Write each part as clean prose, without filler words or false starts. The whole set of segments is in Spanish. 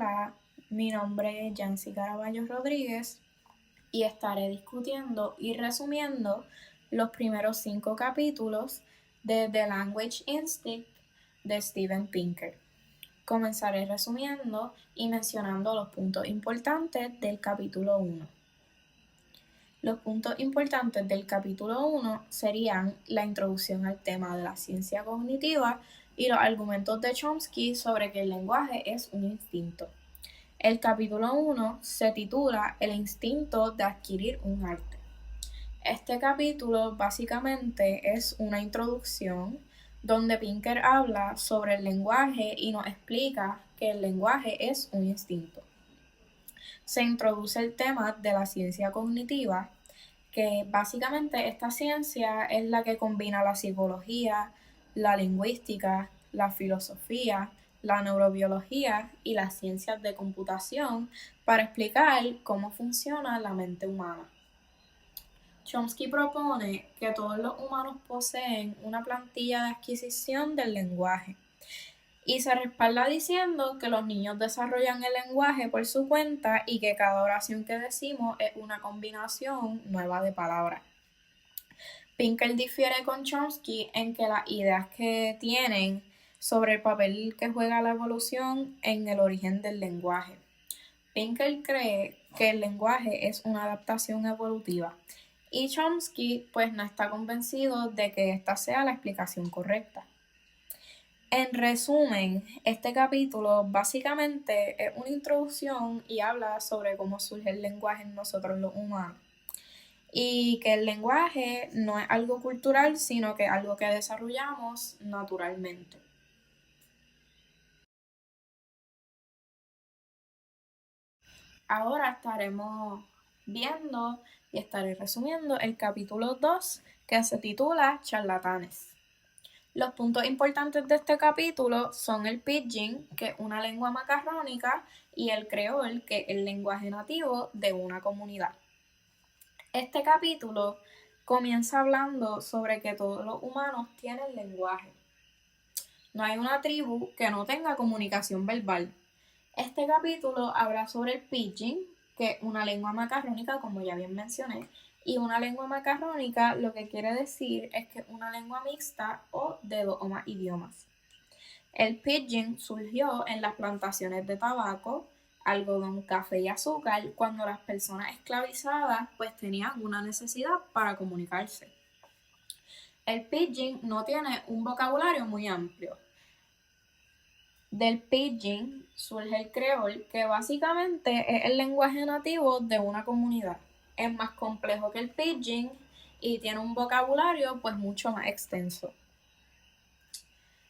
Hola, mi nombre es Yancy Caraballo Rodríguez y estaré discutiendo y resumiendo los primeros 5 capítulos de The Language Instinct de Steven Pinker. Comenzaré resumiendo y mencionando los puntos importantes del capítulo 1. Los puntos importantes del capítulo 1 serían la introducción al tema de la ciencia cognitiva y los argumentos de Chomsky sobre que el lenguaje es un instinto. El capítulo 1 se titula El instinto de adquirir un arte. Este capítulo básicamente es una introducción donde Pinker habla sobre el lenguaje y nos explica que el lenguaje es un instinto. Se introduce el tema de la ciencia cognitiva, que básicamente esta ciencia es la que combina la psicología, la lingüística, la filosofía, la neurobiología y las ciencias de computación para explicar cómo funciona la mente humana. Chomsky propone que todos los humanos poseen una plantilla de adquisición del lenguaje y se respalda diciendo que los niños desarrollan el lenguaje por su cuenta y que cada oración que decimos es una combinación nueva de palabras. Pinker difiere con Chomsky en que las ideas que tienen sobre el papel que juega la evolución en el origen del lenguaje. Pinker cree que el lenguaje es una adaptación evolutiva y Chomsky pues no está convencido de que esta sea la explicación correcta. En resumen, este capítulo básicamente es una introducción y habla sobre cómo surge el lenguaje en nosotros los humanos. Y que el lenguaje no es algo cultural, sino que es algo que desarrollamos naturalmente. Ahora estaremos viendo y estaré resumiendo el capítulo 2, que se titula Charlatanes. Los puntos importantes de este capítulo son el pidgin, que es una lengua macarrónica, y el creol, que es el lenguaje nativo de una comunidad. Este capítulo comienza hablando sobre que todos los humanos tienen lenguaje. No hay una tribu que no tenga comunicación verbal. Este capítulo habla sobre el pidgin, que es una lengua macarrónica, como ya bien mencioné, y una lengua macarrónica lo que quiere decir es que es una lengua mixta o de 2 o más idiomas. El pidgin surgió en las plantaciones de tabaco, algodón, café y azúcar cuando las personas esclavizadas pues tenían una necesidad para comunicarse. El pidgin no tiene un vocabulario muy amplio. Del pidgin surge el creol, que básicamente es el lenguaje nativo de una comunidad. Es más complejo que el pidgin y tiene un vocabulario pues mucho más extenso.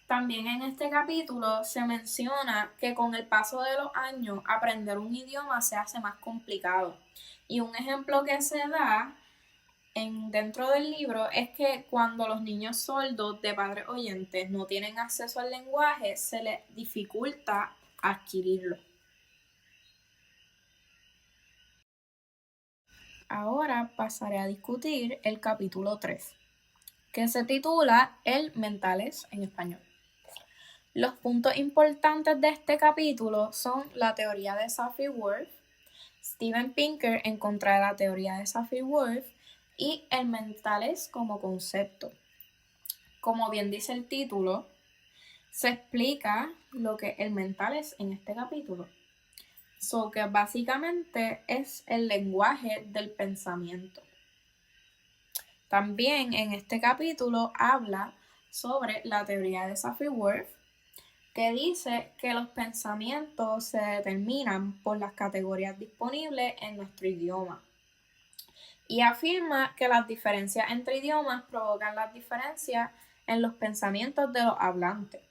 También en este capítulo se menciona que con el paso de los años aprender un idioma se hace más complicado. Y un ejemplo que se da dentro del libro es que cuando los niños sordos de padres oyentes no tienen acceso al lenguaje, se les dificulta adquirirlo. Ahora pasaré a discutir el capítulo 3, que se titula El Mentales en español. Los puntos importantes de este capítulo son la teoría de Sapir-Whorf, Steven Pinker en contra de la teoría de Sapir-Whorf y el mentales como concepto. Como bien dice el título, se explica lo que el mentales en este capítulo. Que básicamente es el lenguaje del pensamiento. También en este capítulo habla sobre la teoría de Sapir-Whorf, que dice que los pensamientos se determinan por las categorías disponibles en nuestro idioma. Y afirma que las diferencias entre idiomas provocan las diferencias en los pensamientos de los hablantes.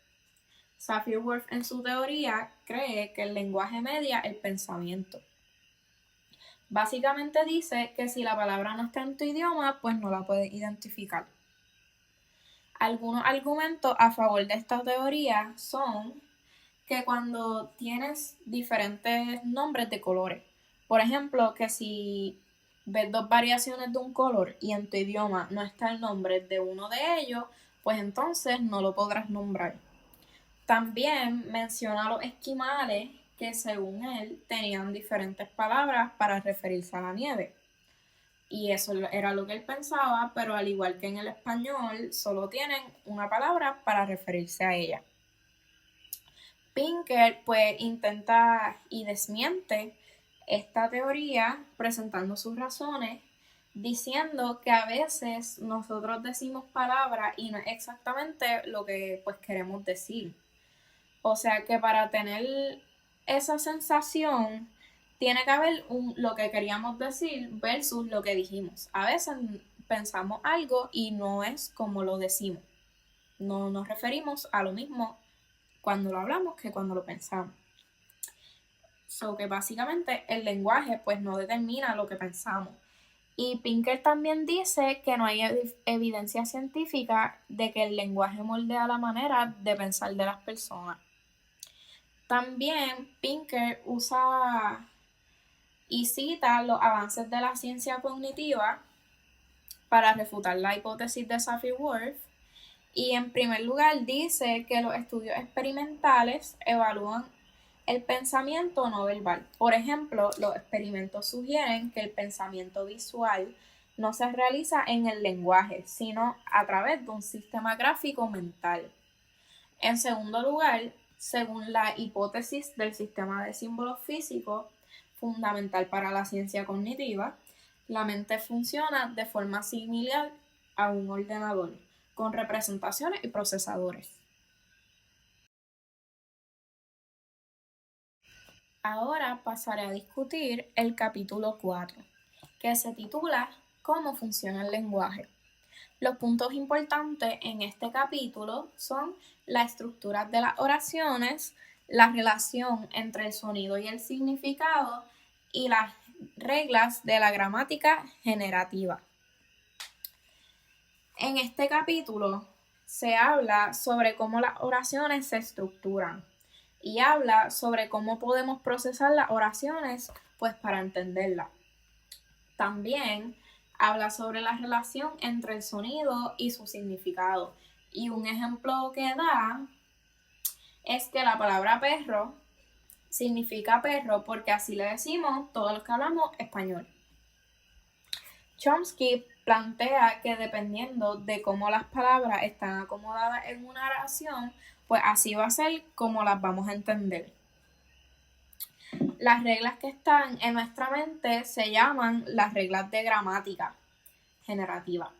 Sapir-Whorf en su teoría cree que el lenguaje media el pensamiento. Básicamente dice que si la palabra no está en tu idioma, pues no la puedes identificar. Algunos argumentos a favor de esta teoría son que cuando tienes diferentes nombres de colores, por ejemplo, que si ves 2 variaciones de un color y en tu idioma no está el nombre de uno de ellos, pues entonces no lo podrás nombrar. También menciona a los esquimales, que según él tenían diferentes palabras para referirse a la nieve. Y eso era lo que él pensaba, pero al igual que en el español, solo tienen una palabra para referirse a ella. Pinker pues intenta y desmiente esta teoría presentando sus razones, diciendo que a veces nosotros decimos palabras y no es exactamente lo que pues queremos decir. O sea que para tener esa sensación tiene que haber lo que queríamos decir versus lo que dijimos. A veces pensamos algo y no es como lo decimos. No nos referimos a lo mismo cuando lo hablamos que cuando lo pensamos. So que básicamente el lenguaje pues no determina lo que pensamos. Y Pinker también dice que no hay evidencia científica de que el lenguaje moldea la manera de pensar de las personas. También Pinker usa y cita los avances de la ciencia cognitiva para refutar la hipótesis de Sapir-Whorf. Y en primer lugar dice que los estudios experimentales evalúan el pensamiento no verbal. Por ejemplo, los experimentos sugieren que el pensamiento visual no se realiza en el lenguaje, sino a través de un sistema gráfico mental. En segundo lugar, según la hipótesis del sistema de símbolos físicos, fundamental para la ciencia cognitiva, la mente funciona de forma similar a un ordenador, con representaciones y procesadores. Ahora pasaré a discutir el capítulo 4, que se titula ¿Cómo funciona el lenguaje? Los puntos importantes en este capítulo son la estructura de las oraciones, la relación entre el sonido y el significado y las reglas de la gramática generativa. En este capítulo se habla sobre cómo las oraciones se estructuran y habla sobre cómo podemos procesar las oraciones pues para entenderlas. También habla sobre la relación entre el sonido y su significado. Y un ejemplo que da es que la palabra perro significa perro porque así le decimos todos los que hablamos español. Chomsky plantea que dependiendo de cómo las palabras están acomodadas en una oración, pues así va a ser como las vamos a entender. Las reglas que están en nuestra mente se llaman las reglas de gramática generativa,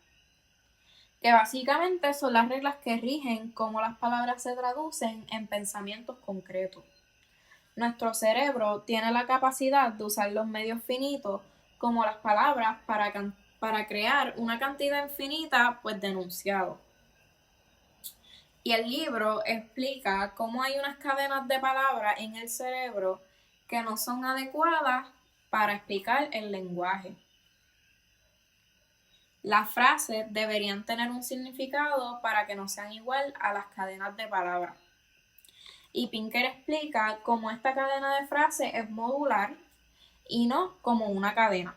que básicamente son las reglas que rigen cómo las palabras se traducen en pensamientos concretos. Nuestro cerebro tiene la capacidad de usar los medios finitos como las palabras para crear una cantidad infinita pues, de enunciados. Y el libro explica cómo hay unas cadenas de palabras en el cerebro que no son adecuadas para explicar el lenguaje. Las frases deberían tener un significado para que no sean igual a las cadenas de palabras. Y Pinker explica cómo esta cadena de frases es modular y no como una cadena.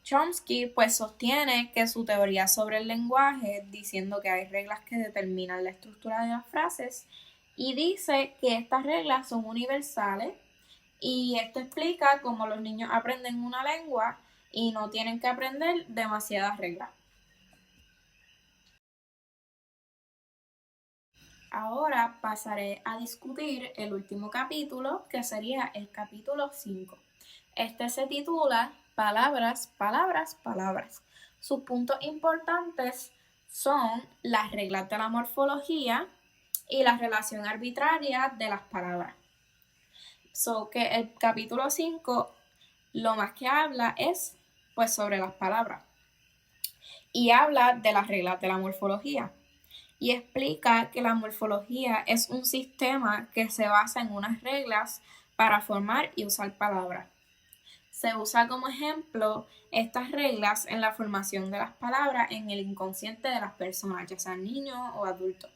Chomsky pues sostiene que su teoría sobre el lenguaje, diciendo que hay reglas que determinan la estructura de las frases, y dice que estas reglas son universales y esto explica cómo los niños aprenden una lengua y no tienen que aprender demasiadas reglas. Ahora pasaré a discutir el último capítulo, que sería el capítulo 5. Este se titula Palabras, palabras, palabras. Sus puntos importantes son las reglas de la morfología y la relación arbitraria de las palabras. Que el capítulo 5 lo más que habla es pues sobre las palabras y habla de las reglas de la morfología y explica que la morfología es un sistema que se basa en unas reglas para formar y usar palabras. Se usa como ejemplo estas reglas en la formación de las palabras en el inconsciente de las personas, ya sean niños o adultos.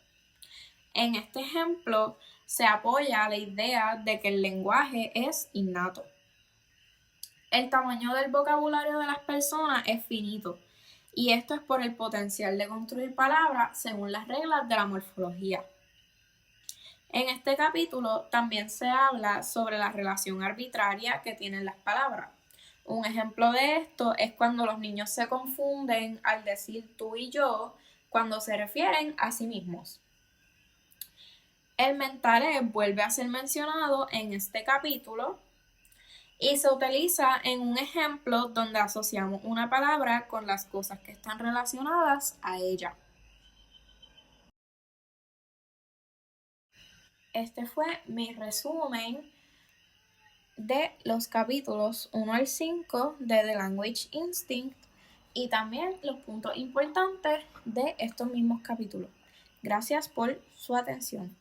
En este ejemplo se apoya la idea de que el lenguaje es innato. El tamaño del vocabulario de las personas es finito y esto es por el potencial de construir palabras según las reglas de la morfología. En este capítulo también se habla sobre la relación arbitraria que tienen las palabras. Un ejemplo de esto es cuando los niños se confunden al decir tú y yo cuando se refieren a sí mismos. El mentalez vuelve a ser mencionado en este capítulo y se utiliza en un ejemplo donde asociamos una palabra con las cosas que están relacionadas a ella. Este fue mi resumen de los capítulos 1 al 5 de The Language Instinct y también los puntos importantes de estos mismos capítulos. Gracias por su atención.